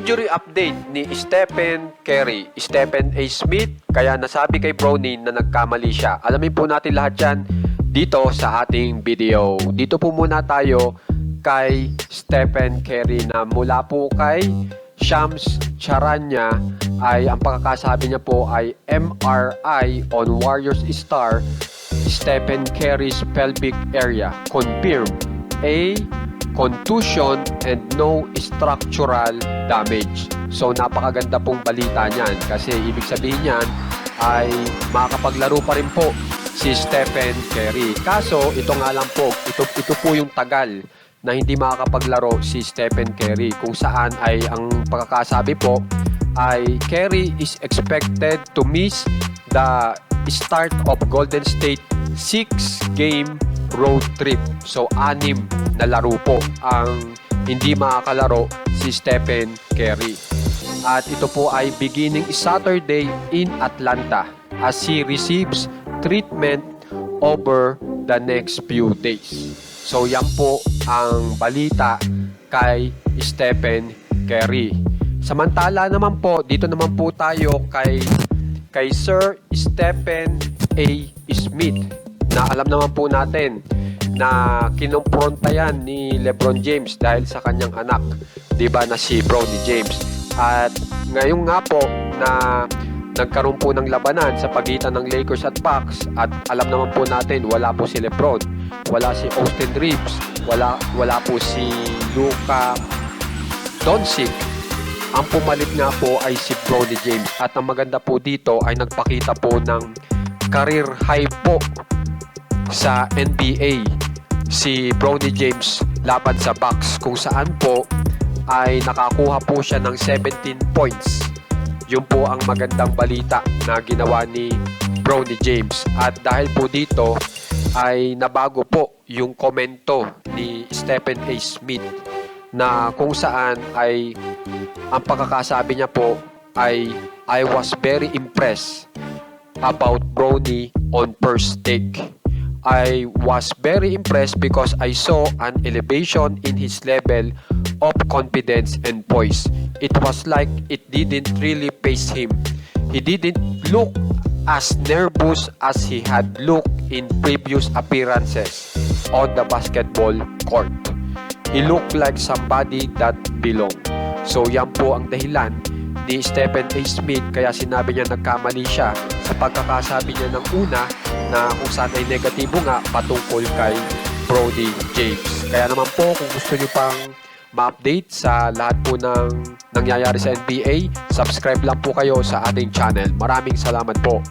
Injury update ni Stephen Curry, Stephen A. Smith, kaya nasabi kay Bronny na nagkamali siya. Alamin po natin lahat yan dito sa ating video. Dito po muna tayo kay Stephen Curry na mula po kay Shams Charania ay ang pagkakasabi niya po ay MRI on Warriors star Stephen Curry's pelvic area confirmed a contusion and no structural damage. So napakaganda pong balita niyan kasi ibig sabihin niyan ay makakapaglaro pa rin po si Stephen Curry. Kaso ito nga lang po, ito po yung tagal na hindi makakapaglaro si Stephen Curry, kung saan ay ang pagkakasabi po ay Curry is expected to miss the start of Golden State 6-game road trip. So 6 na laro po ang hindi makakalaro si Stephen Curry. At ito po ay beginning Saturday in Atlanta as he receives treatment over the next few days. So yan po ang balita kay Stephen Curry. Samantala naman po, dito naman po tayo kay Sir Stephen A. Smith, na alam naman po natin na kinumpronta yan ni LeBron James dahil sa kanyang anak, diba, na si Bronny James. At ngayon nga po na nagkaroon po ng labanan sa pagitan ng Lakers at Bucks, at alam naman po natin wala po si LeBron, wala si Austin Reeves, wala po si Luka Doncic. Ang pumalit nga po ay si Bronny James, at ang maganda po dito ay nagpakita po ng career high po sa NBA si Bronny James laban sa Bucks, kung saan po ay nakakuha po siya ng 17 points. Yun po ang magandang balita na ginawa ni Bronny James. At dahil po dito ay nabago po yung komento ni Stephen A. Smith, na kung saan ay ang pagkakasabi niya po ay I was very impressed about Bronny on first take. I was very impressed because I saw an elevation in his level of confidence and poise. It was like it didn't really pace him. He didn't look as nervous as he had looked in previous appearances on the basketball court. He looked like somebody that belonged. So yan po ang dahilan ni Stephen A. Smith kaya sinabi niya nagkamali siya sa pagkakasabi niya ng una na kung saan ay negatibo nga patungkol kay Bronny James. Kaya naman po, kung gusto niyo pang ma-update sa lahat po ng nangyayari sa NBA, subscribe lang po kayo sa ating channel. Maraming salamat po.